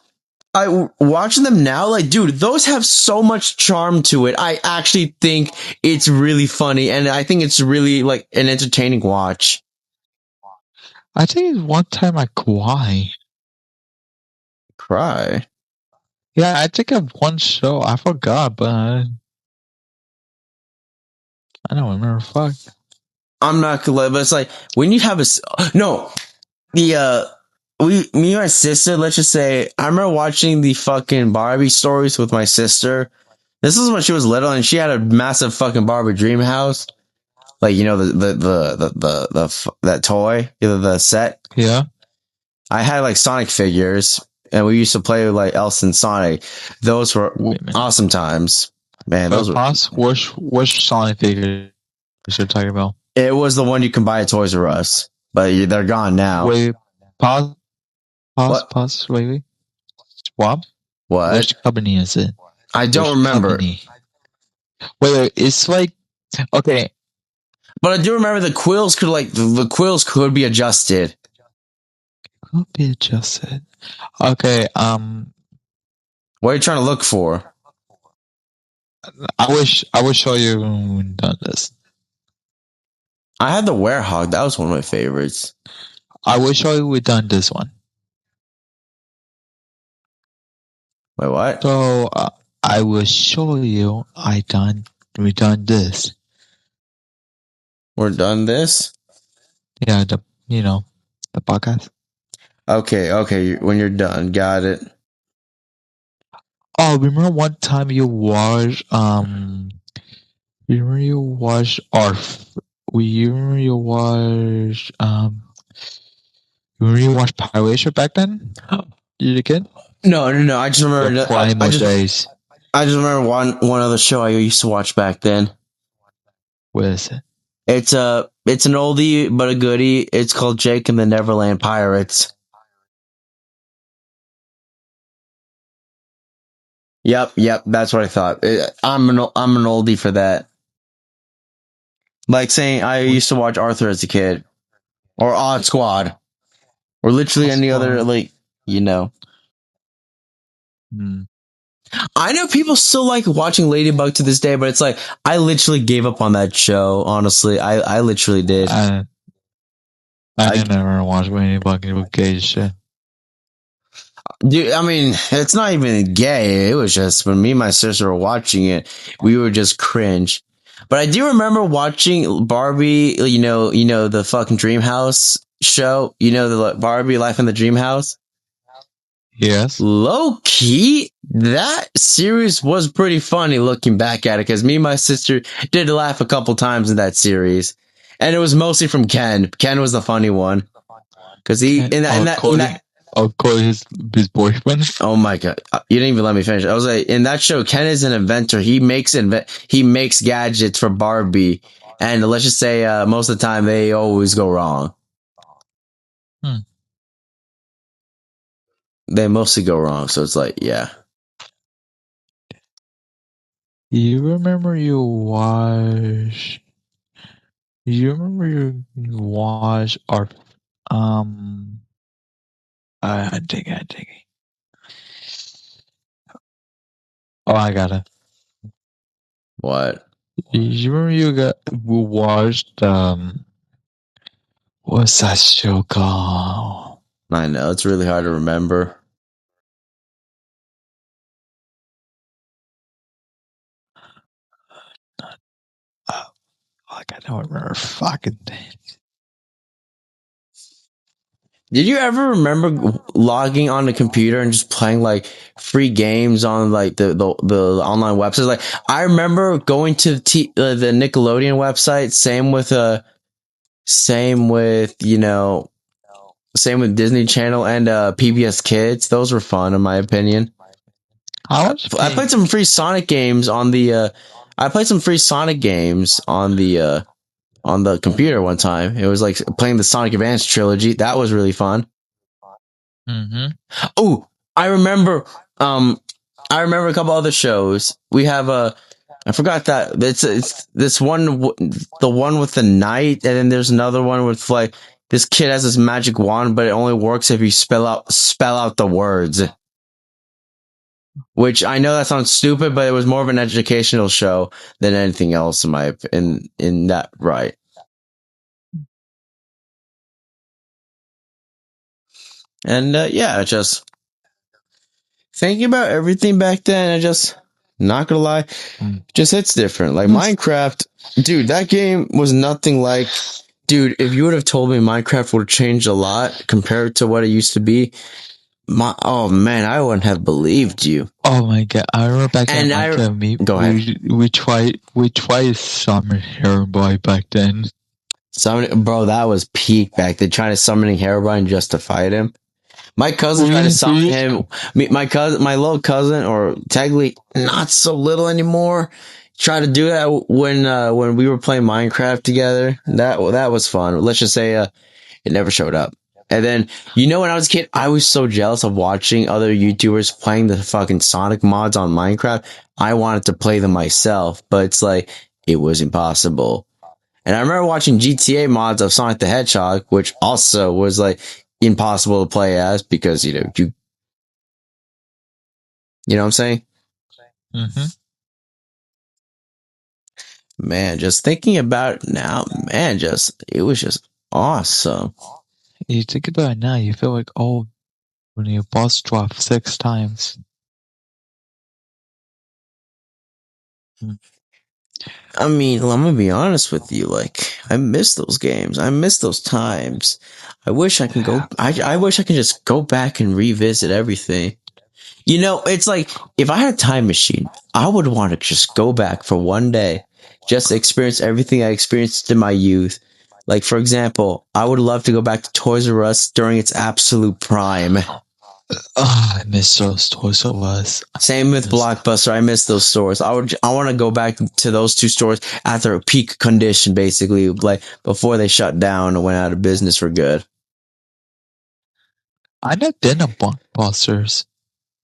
I watching them now, like, dude, those have so much charm to it. I actually think it's really funny, and I think it's really like an entertaining watch. I think one time I cried. Cry. Yeah, I think of one show. I forgot, but I don't remember. Fuck. I'm not gonna lie, but it's like when you have no, the me and my sister. Let's just say I remember watching the fucking Barbie stories with my sister. This is when she was little, and she had a massive fucking Barbie dream house. Like, you know, that toy, the set. Yeah. I had like Sonic figures, and we used to play with like Elsa and Sonic. Those were awesome times, man. Those were. Which Sonic figure you're talking about? It was the one you can buy at Toys R Us, but they're gone now. Wait, pause, What? pause. Wait. Swap. What? Which company is it? I don't remember. Company? Wait, it's like okay. But I do remember the quills could be adjusted. Could be adjusted. Okay. What are you trying to look for? I wish show you done this. I had the Werehog. That was one of my favorites. I wish show you we done this one. Wait, what? So I will show you we done this. We're done this? Yeah, the podcast. Okay. When you're done, got it. Oh, remember one time you watched remember you watched remember you watched Pirate Racer back then? You the kid? No. I just remember. The Primal days. I just remember one other show I used to watch back then. What is it? It's an oldie but a goodie. It's called Jake and the Neverland Pirates. Yep, that's what I thought. I'm an oldie for that. Like saying I used to watch Arthur as a kid, or Odd Squad, or literally any other, like, you know. I know people still like watching Ladybug to this day, but it's like I literally gave up on that show. Honestly, I literally did. I never watched Ladybug. It was gay as shit. Dude, I mean, it's not even gay. It was just when me and my sister were watching it, we were just cringe. But I do remember watching Barbie, you know, the fucking Dreamhouse show, the Barbie Life in the Dream House. Yes. Low key, that series was pretty funny looking back at it, because me and my sister did laugh a couple times in that series. And it was mostly from Ken. Ken was the funny one. Because his boyfriend. Oh my god! You didn't even let me finish. I was like, in that show, Ken is an inventor. He makes gadgets for Barbie, and let's just say most of the time they always go wrong. they mostly go wrong. So it's like, yeah. You remember you watch? You remember you watch our I think I think. Oh, I got it. What? You remember you got we watched what's that show called? I know it's really hard to remember. Oh, I don't remember fucking thing. Did you ever remember logging on the computer and just playing like free games on like the online websites? Like I remember going to the Nickelodeon website. Same with same with Disney Channel and PBS Kids. Those were fun in my opinion. I played some free Sonic games on the. I played some free Sonic games on the computer one time. It was like playing the Sonic Advance trilogy. That was really fun. Mm-hmm. Oh, I remember. I remember a couple other shows. We have a. I forgot that it's this one, the one with the knight, and then there's another one with like this kid has this magic wand, but it only works if you spell out the words. Which I know that sounds stupid, but it was more of an educational show than anything else in that right. And yeah, just thinking about everything back then, I just not gonna lie, just hits different. Like Minecraft, dude, that game was nothing like. Dude, if you would have told me Minecraft would have changed a lot compared to what it used to be, oh man, I wouldn't have believed you. Oh my god, I remember back then. Go ahead. We tried to summon Hairball back then. Bro, that was peak back then. Trying to summoning Herobrine just to fight him. My cousin tried to summon him. My little cousin, or technically not so little anymore, tried to do that when we were playing Minecraft together. That was fun. Let's just say it never showed up. And then when I was a kid, I was so jealous of watching other YouTubers playing the fucking Sonic mods on Minecraft. I wanted to play them myself, but it's like it was impossible. And I remember watching GTA mods of Sonic the Hedgehog, which also was like impossible to play as because you know what I'm saying? Mm-hmm. Man, just thinking about it now, man, it was just awesome. You think about it now, you feel like, oh, when your boss dropped 6 times. I mean, I'm gonna be honest with you. Like, I miss those games. I miss those times. I wish I can go. I wish I could just go back and revisit everything. It's like if I had a time machine, I would want to just go back for one day, just to experience everything I experienced in my youth. Like, for example, I would love to go back to Toys R Us during its absolute prime. Oh, I miss those Toys R Us. Same with Blockbuster. I miss those stores. I want to go back to those two stores at their peak condition, basically, like before they shut down and went out of business for good. I never been to Blockbusters.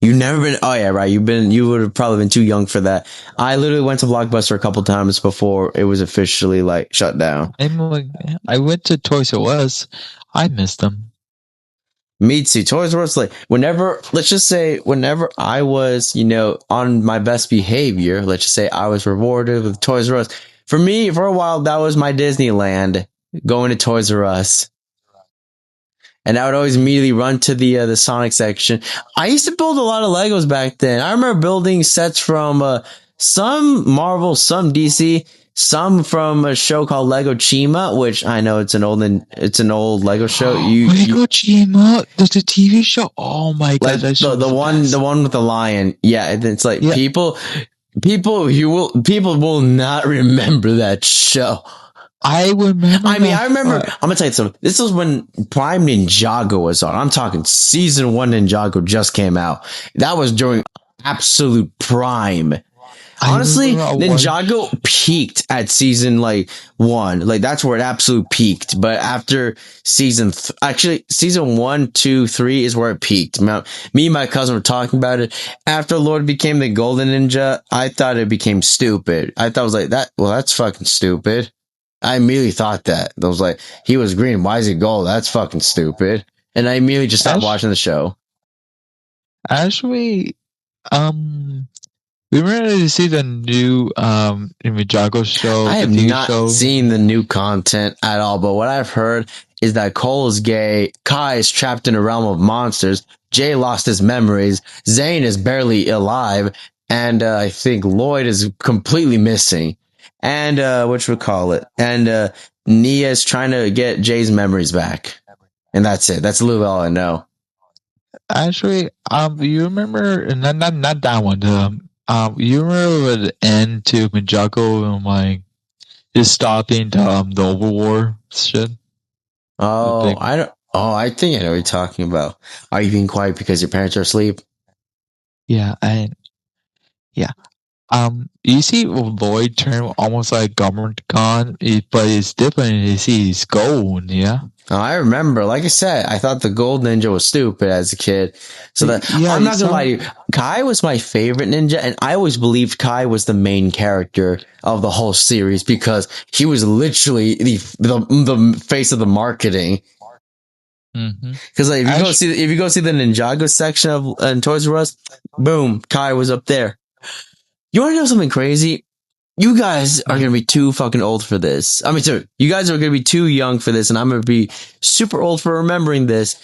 You've never been? Oh yeah, right. You would have probably been too young for that. I literally went to Blockbuster a couple times before it was officially like shut down. I went to Toys R Us. I missed them. Me too. Toys R Us, like let's just say whenever I was, on my best behavior, let's just say I was rewarded with Toys R Us. For me, for a while, that was my Disneyland, going to Toys R Us. And I would always immediately run to the Sonic section. I used to build a lot of Legos back then. I remember building sets from some Marvel, some DC, some from a show called Lego Chima, which I know it's an old Lego show. Lego Chima, there's a TV show. Oh my god, that's the one with the lion. Yeah, it's like people will not remember that show. I remember. I remember. I'm gonna tell you something. This was when Prime Ninjago was on. I'm talking season 1 Ninjago just came out. That was during absolute prime. I Honestly, remember I watched. Ninjago peaked at season like 1. Like that's where it absolute peaked. But after actually season 1, 2, 3 is where it peaked. Me and my cousin were talking about it. After Lord became the Golden Ninja, I thought it became stupid. I thought it was like that. Well, that's fucking stupid. I immediately thought that. I was like, he was green. Why is he gold? That's fucking stupid. And I immediately just stopped Ash, watching the show. actually, um, we were ready to see the new Ninjago show, I the have TV not show. seen the new content at all, but what I've heard is that Cole is gay, Kai is trapped in a realm of monsters, Jay lost his memories, Zane is barely alive, and I think Lloyd is completely missing. And what should we call it? And Nia is trying to get Jay's memories back. And that's it. That's literally all I know. Actually, you remember not that one. You remember the end to Ninjago and like just stopping the Overwar shit. The Oh, big, I don't. Oh, I think I know what you're talking about. Are you being quiet because your parents are asleep? yeah, and yeah. You see Lloyd turn almost like government con, but it's different. You see, he's gold. Yeah, Oh, I remember, like I said, I thought the Gold Ninja was stupid as a kid. So that yeah. I'm You not gonna saw. lie to you, Kai was my favorite ninja, and I always believed Kai was the main character of the whole series because he was literally the face of the marketing. Mm-hmm. Because like, Ash, if you go see the Ninjago section of Toys R Us, boom, Kai was up there. You want to know something crazy? You guys are gonna be too fucking old for this. I mean, sorry, you guys are gonna be too young for this, and I'm gonna be super old for remembering this.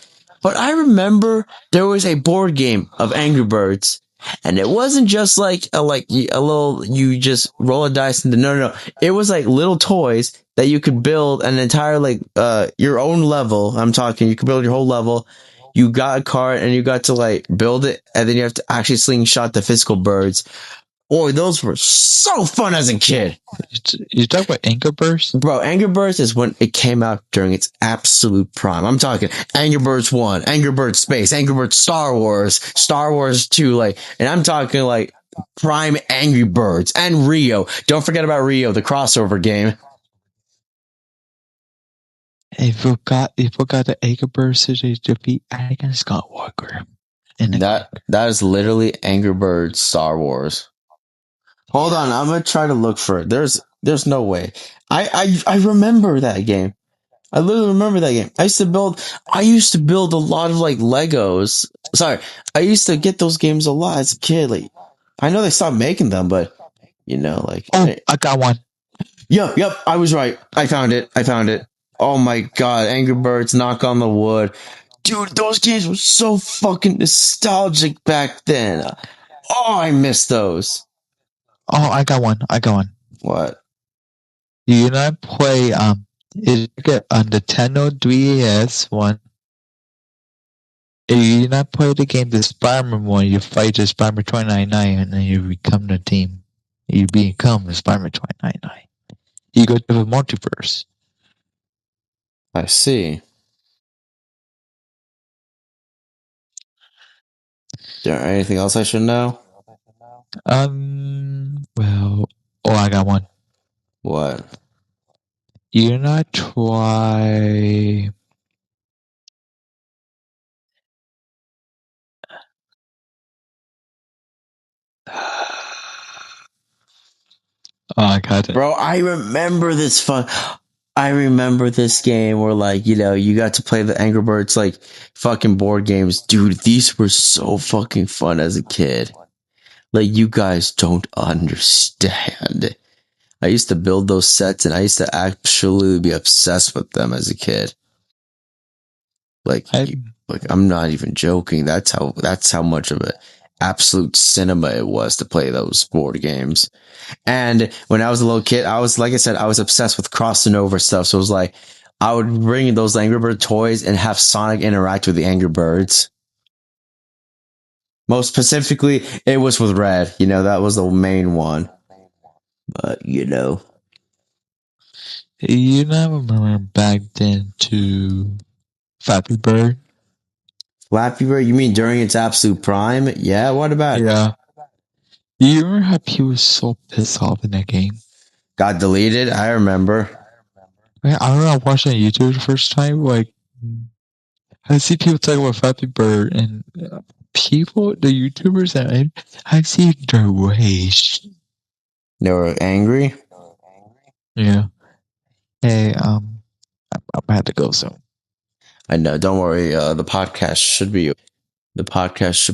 But I remember there was a board game of Angry Birds, and it wasn't just like a little you just roll a dice and no. It was like little toys that you could build an entire like your own level. I'm talking, you could build your whole level. You got a card and you got to like build it, and then you have to actually slingshot the physical birds. Boy, those were so fun as a kid. you talk about Anchor Burst? Bro, Angry Birds is when it came out during its absolute prime. I'm talking Angry Birds 1, Angry Birds Space, Angry Birds Star Wars, Star Wars 2, like, and I'm talking like prime Angry Birds and Rio. Don't forget about Rio, the crossover game. You forgot the Anchor Burst to defeat Anakin Skywalker in the game. That is literally Angry Birds Star Wars. Hold on, I'm gonna try to look for it. There's no way. I remember that game. I literally remember that game. I used to build a lot of like Legos. Sorry. I used to get those games a lot as a kid. Like, I know they stopped making them, but like, Oh, I got one. yep, I was right. I found it. Oh my God. Angry Birds, Knock on the Wood. Dude, those games were so fucking nostalgic back then. Oh, I miss those. Oh, I got one. I got one. What? Do you not play is it on the Nintendo 3DS one? Do you not play the game the Spider-Man one? You fight the Spider-Man 2099 and then you become the team. You become the Spider-Man 2099. You go to the multiverse. I see. Is there anything else I should know? Well, oh, I got one. What? You not try. Oh, I got it. Bro, I remember this fun. I remember this game where like, you got to play the Angry Birds like fucking board games. Dude, these were so fucking fun as a kid. Like you guys don't understand. I used to build those sets and I used to absolutely be obsessed with them as a kid. Like I, like I'm not even joking. That's how much of a absolute cinema it was to play those board games. And when I was a little kid, I was, like I said, I was obsessed with crossing over stuff. So it was like, I would bring those Angry Bird toys and have Sonic interact with the Angry Birds. Most specifically, it was with Red. That was the main one. But, you never remember back then to Flappy Bird? Flappy Bird, you mean during its absolute prime? Yeah, what about it? Yeah. You remember how people were so pissed off in that game? Got deleted. I remember. I remember I watched on YouTube the first time. Like, I see people talking about Flappy Bird and people, the YouTubers, and I see their rage. They were angry. Yeah. Hey, I'm gonna have to go soon. I know. Don't worry. The podcast should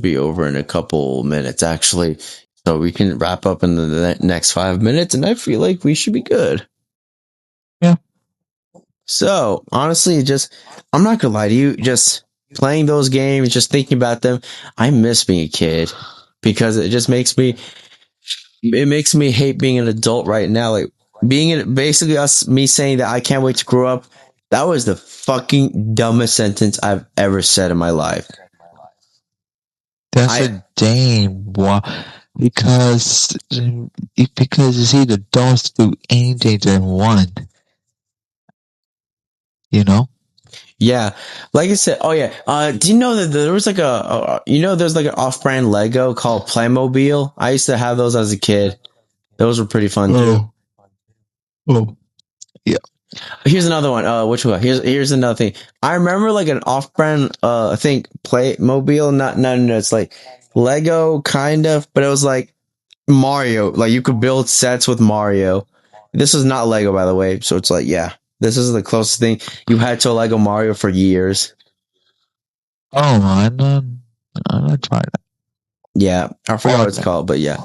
be over in a couple minutes, actually. So we can wrap up in the next 5 minutes, and I feel like we should be good. Yeah. So honestly, I'm not gonna lie to you. Just playing those games, just thinking about them, I miss being a kid because it makes me hate being an adult right now. Like basically me saying that I can't wait to grow up. That was the fucking dumbest sentence I've ever said in my life. That's I a dame. Why? Because you see, the dogs do anything they want. You know? Yeah, like I said. Oh yeah. Do you know that there was like there's like an off-brand Lego called Playmobil? I used to have those as a kid. Those were pretty fun too. Oh, oh, yeah. Here's another one. Which one? Here's another thing. I remember like an off-brand. I think Playmobil. Not no. It's like Lego kind of, but it was like Mario. Like you could build sets with Mario. This is not Lego, by the way. So it's like, yeah, this is the closest thing you had to a Lego Mario for years. Oh, I'm not trying that. Yeah, I forgot what it's Okay. called, but yeah.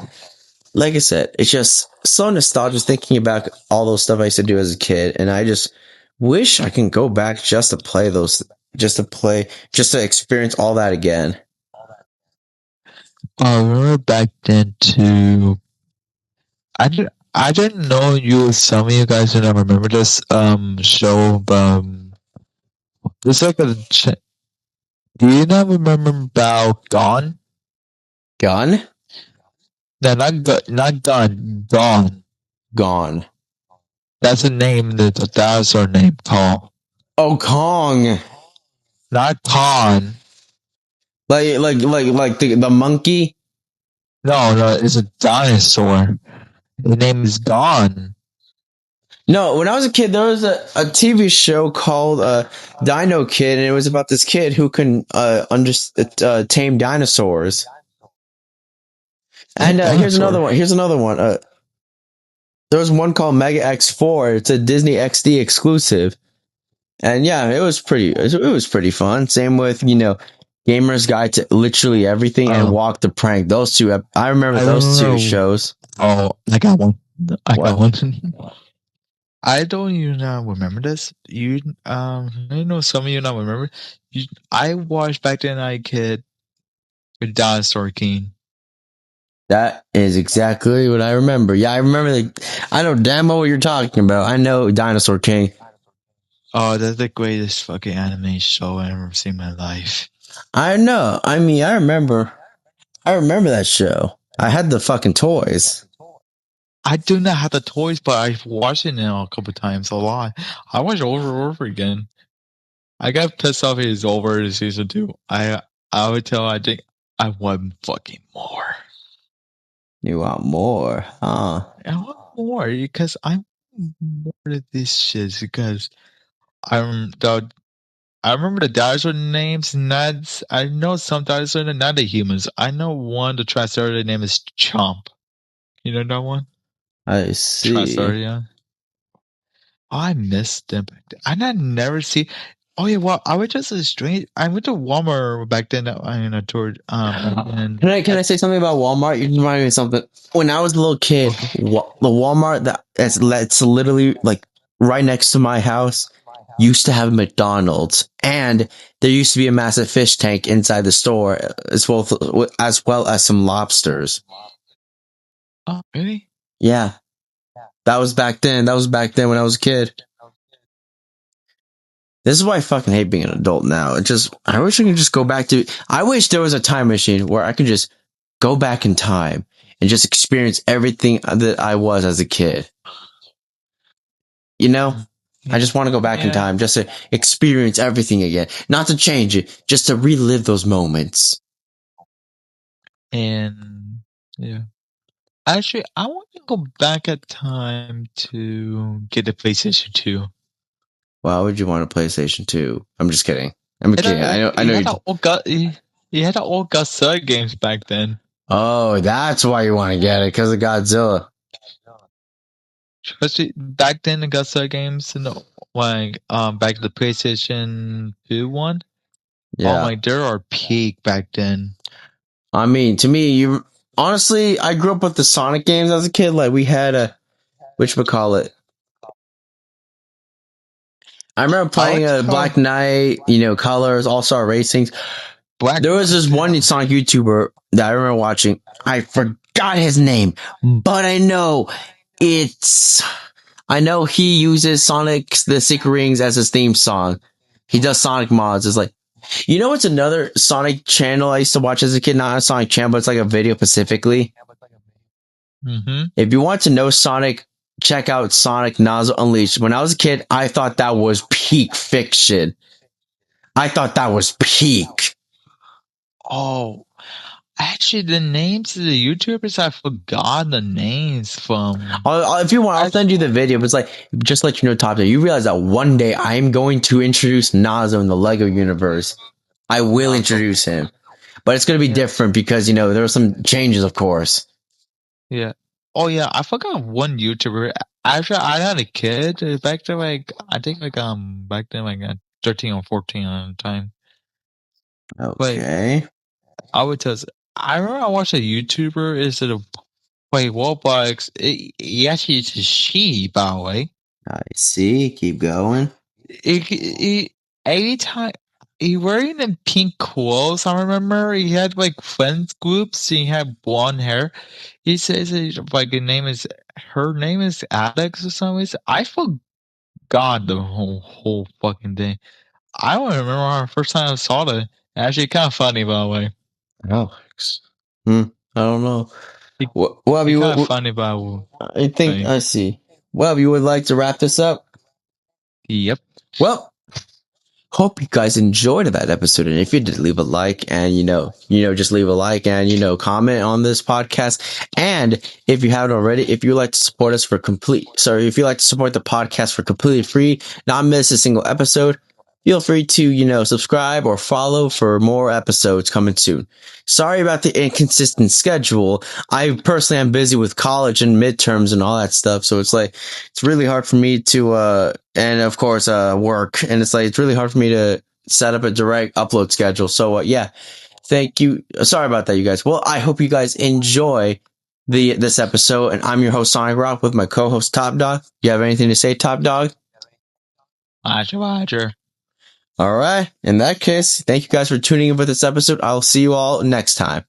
Like I said, it's just so nostalgic thinking about all those stuff I used to do as a kid, and I just wish I can go back just to experience all that again. I remember back then too. I didn't know you. Some of you guys do not remember this show. It's like do you not remember about Gone? Gone, No, not Gone. Gone. gone. That's the name. The dinosaur name. Call. Oh, Kong, Not Con. like the monkey. No, no, it's a dinosaur. The name is Gone. No, when I was a kid, there was a TV show called Dino Kid, and it was about this kid who can tame dinosaurs. Same And here's another dinosaur. one. Here's another one. There was one called Mega X4. It's a Disney XD exclusive, and yeah, it was pretty fun. Same with Gamer's Guide to Literally Everything and Oh, Walk the Prank. Those two, I remember I those don't two know. shows. Oh, I got one. I got What? one. I don't even remember this. I know some of you not remember. I watched back then. I kid with Dinosaur King. That is exactly what I remember. Yeah, I remember. I know damn well what you're talking about. I know Dinosaur King. Oh, that's the greatest fucking anime show I've ever seen in my life. I know. I mean, I remember. I remember that show. I had the fucking toys. I do not have the toys, but I've watched it now a couple times, a lot. I watched it over and over again. I got pissed off it's over in season 2. I would tell I think I want fucking more. You want more, huh? I want more because I want more of this shit because I'm the I remember the dinosaur names. Not I know some dinosaur names, not the humans. I know one. The Triceratops name is Chomp. You know that one? I see. Triceratops. Oh, I missed them. And I never see. Oh yeah, well, I was just a strange. I went to Walmart back then. In a tour. And Can I say something about Walmart? You reminded me of something. When I was a little kid, okay. the Walmart that's literally like right next to my house used to have a McDonald's, and there used to be a massive fish tank inside the store, as well as some lobsters. Oh really? Yeah, that was back then. That was back then when I was a kid. This is why I fucking hate being an adult now. I wish I could just go back to. I wish there was a time machine where I could just go back in time and just experience everything that I was as a kid. You know, I just want to go back in Yeah. time just to experience everything again, not to change it, just to relive those moments. And yeah. Actually, I want to go back at time to get the PlayStation 2. Why would you want a PlayStation 2? I'm just kidding. I'm kidding. I He know had you. the old he had the old Godzilla games back then. Oh, that's why you want to get it, because of Godzilla. Especially back then, the Godzilla games and back to the PlayStation 2 one. Oh Yeah. my, they are peak back then. I mean, to me, you honestly, I grew up with the Sonic games as a kid. Like we had a whatchamacallit. I remember I playing like to call Black Knight, you know, Colors, All Star Racings. Black. There was this one Sonic YouTuber that I remember watching. I forgot his name, but it's. I know he uses Sonic's The Secret Rings as his theme song. He does Sonic mods. It's like, you know, it's another Sonic channel I used to watch as a kid. Not a Sonic channel, but it's like a video specifically. Mm-hmm. If you want to know Sonic, check out Sonic Nozzle Unleashed. When I was a kid, I thought that was peak fiction. I thought that was peak. Oh, actually, the names of the YouTubers, I forgot the names from. If you want, I'll send you the video. But it's like, just let you know, Topdawg, you realize that one day I am going to introduce Nazo in the Lego universe. I will introduce him. But it's going to be different because, you know, there are some changes, of course. Yeah. Oh yeah, I forgot one YouTuber. Actually, I had a kid back then. I think back then 13 or 14 at the time. Like Okay. I would tell. I remember I watched a YouTuber. Is it a Roblox? He actually is a she, by the way. I see. Keep going. Anytime he wearing the pink clothes. I remember he had like friends groups. He had blonde hair. He says her name is Alex or something. I forgot the whole fucking thing. I don't remember our first time I saw it. Actually, kind of funny by the way. Alex. I don't know. He, Well, he kind of funny by the I think way. I see. Well, you would like to wrap this up? Yep. Well, hope you guys enjoyed that episode. And if you did, leave a like and, just leave a like and, comment on this podcast. And if you haven't already, if you like to support us if you like to support the podcast for completely free, not miss a single episode, feel free to, subscribe or follow for more episodes coming soon. Sorry about the inconsistent schedule. I personally am busy with college and midterms and all that stuff. So it's really hard for me to, and of course, work. And it's really hard for me to set up a direct upload schedule. So, yeah, thank you. Sorry about that, you guys. Well, I hope you guys enjoy this episode. And I'm your host, Sonic Rock, with my co-host, Topdawg. You have anything to say, Topdawg? Roger. All right. In that case, thank you guys for tuning in for this episode. I'll see you all next time.